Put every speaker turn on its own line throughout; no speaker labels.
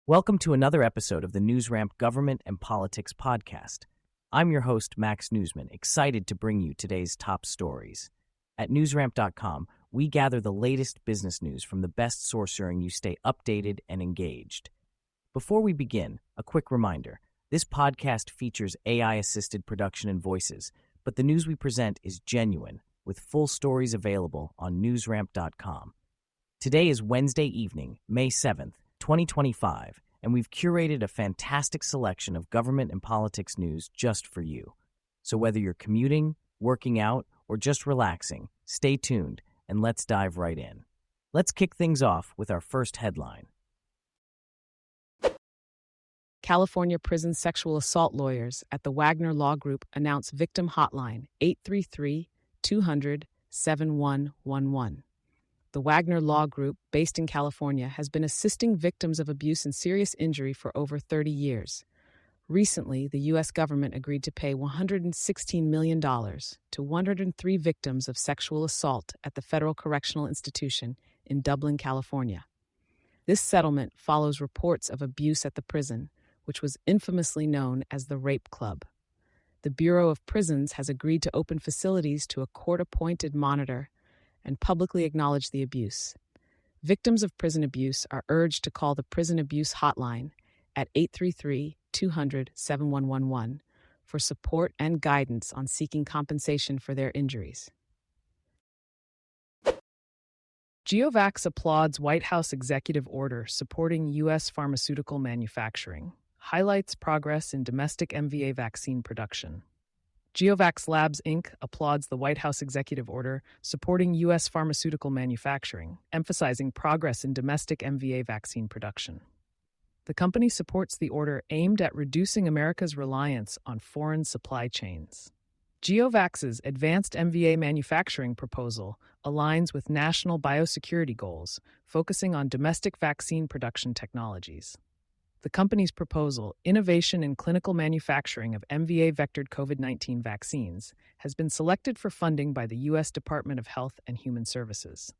Welcome to another episode of the NewsRamp Government and Politics podcast. I'm your host, Max Newsman, excited to bring you today's top stories. At newsramp.com, we gather the latest business news from the best source ensuring you stay updated and engaged. Before we begin, a quick reminder. This podcast features AI-assisted production and voices, but the news we present is genuine, with full stories available on newsramp.com. Today is Wednesday evening, May 7th, 2025, and we've curated a fantastic selection of government and politics news just for you. So whether you're commuting, working out, or just relaxing, stay tuned and let's dive right in. Let's kick things off with our first headline.
California prison sexual assault lawyers at the Wagner Law Group announce victim hotline 833-200-7111. The Wagner Law Group, based in California, has been assisting victims of abuse and serious injury for over 30 years. Recently, the U.S. government agreed to pay $116 million to 103 victims of sexual assault at the Federal Correctional Institution in Dublin, California. This settlement follows reports of abuse at the prison, which was infamously known as the Rape Club. The Bureau of Prisons has agreed to open facilities to a court-appointed monitor and publicly acknowledge the abuse. Victims of prison abuse are urged to call the Prison Abuse Hotline at 833-200-7111 for support and guidance on seeking compensation for their injuries. GeoVax applauds White House executive order supporting U.S. pharmaceutical manufacturing, highlights progress in domestic MVA vaccine production. GeoVax Labs, Inc. applauds the White House executive order supporting U.S. pharmaceutical manufacturing, emphasizing progress in domestic MVA vaccine production. The company supports the order aimed at reducing America's reliance on foreign supply chains. GeoVax's advanced MVA manufacturing proposal aligns with national biosecurity goals, focusing on domestic vaccine production technologies. The company's proposal, Innovation in Clinical Manufacturing of MVA-Vectored COVID-19 Vaccines, has been selected for funding by the U.S. Department of Health and Human Services.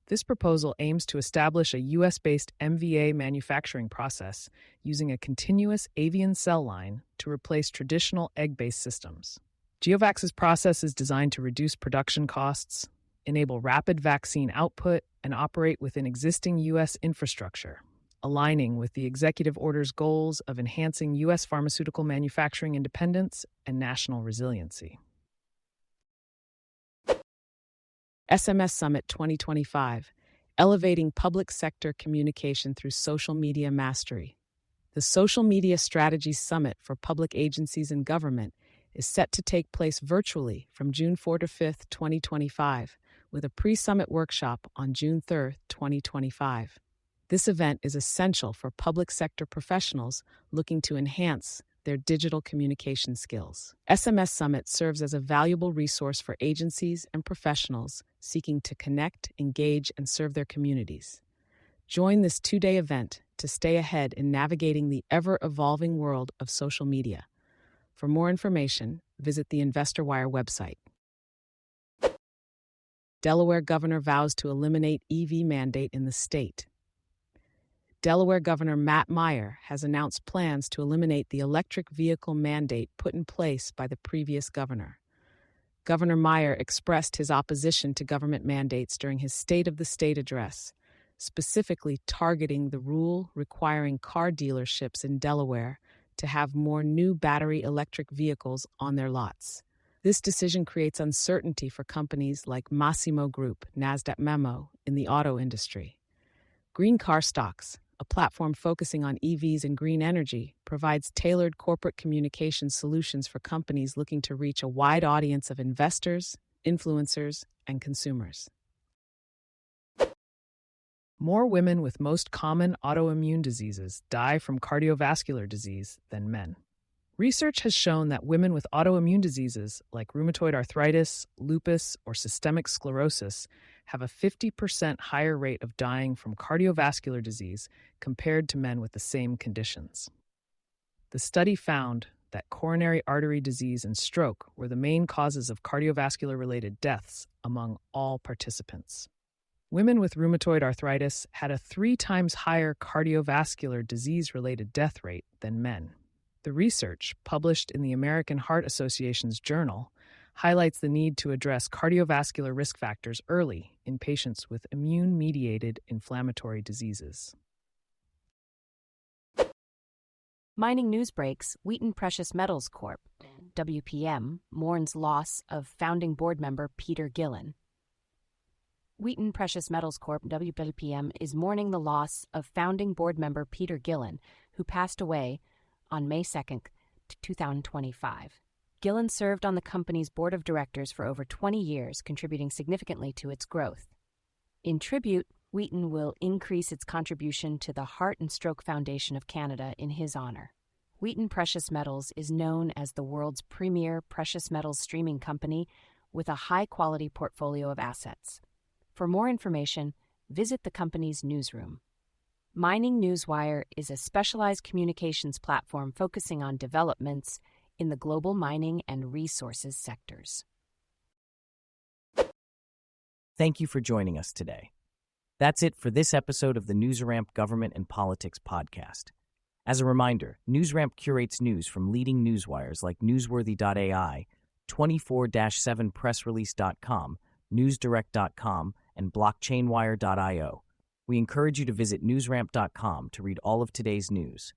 This proposal aims to establish a U.S.-based MVA manufacturing process using a continuous avian cell line to replace traditional egg-based systems. GeoVax's process is designed to reduce production costs, enable rapid vaccine output, and operate within existing U.S. infrastructure, aligning with the executive order's goals of enhancing U.S. pharmaceutical manufacturing independence and national resiliency. SMS Summit 2025, Elevating Public Sector Communication Through Social Media Mastery. The Social Media Strategies Summit for Public Agencies and Government is set to take place virtually from June 4 to 5, 2025, with a pre-summit workshop on June 3, 2025. This event is essential for public sector professionals looking to enhance their digital communication skills. SMS Summit serves as a valuable resource for agencies and professionals seeking to connect, engage, and serve their communities. Join this two-day event to stay ahead in navigating the ever-evolving world of social media. For more information, visit the InvestorWire website. Delaware governor vows to eliminate EV mandate in the state. Delaware Governor Matt Meyer has announced plans to eliminate the electric vehicle mandate put in place by the previous governor. Governor Meyer expressed his opposition to government mandates during his State of the State address, specifically targeting the rule requiring car dealerships in Delaware to have more new battery electric vehicles on their lots. This decision creates uncertainty for companies like Massimo Group, NASDAQ Memo, in the auto industry. Green Car Stocks, a platform focusing on EVs and green energy, provides tailored corporate communication solutions for companies looking to reach a wide audience of investors, influencers, and consumers. More women with most common autoimmune diseases die from cardiovascular disease than men. Research has shown that women with autoimmune diseases like rheumatoid arthritis, lupus, or systemic sclerosis have a 50% higher rate of dying from cardiovascular disease compared to men with the same conditions. The study found that coronary artery disease and stroke were the main causes of cardiovascular-related deaths among all participants. Women with rheumatoid arthritis had a 3 times higher cardiovascular disease-related death rate than men. The research, published in the American Heart Association's journal, highlights the need to address cardiovascular risk factors early in patients with immune-mediated inflammatory diseases.
Mining news breaks, Wheaton Precious Metals Corp., WPM, mourns loss of founding board member Peter Gillen. Wheaton Precious Metals Corp., WPM, is mourning the loss of founding board member Peter Gillen, who passed away on May 2, 2025. Gillen served on the company's board of directors for over 20 years, contributing significantly to its growth. In tribute, Wheaton will increase its contribution to the Heart and Stroke Foundation of Canada in his honor. Wheaton Precious Metals is known as the world's premier precious metals streaming company with a high-quality portfolio of assets. For more information, visit the company's newsroom. Mining Newswire is a specialized communications platform focusing on developments in the global mining and resources sectors.
Thank you for joining us today. That's it for this episode of the NewsRamp Government and Politics podcast. As a reminder, NewsRamp curates news from leading newswires like Newsworthy.ai, 24-7pressrelease.com, NewsDirect.com, and BlockchainWire.io. We encourage you to visit newsramp.com to read all of today's news.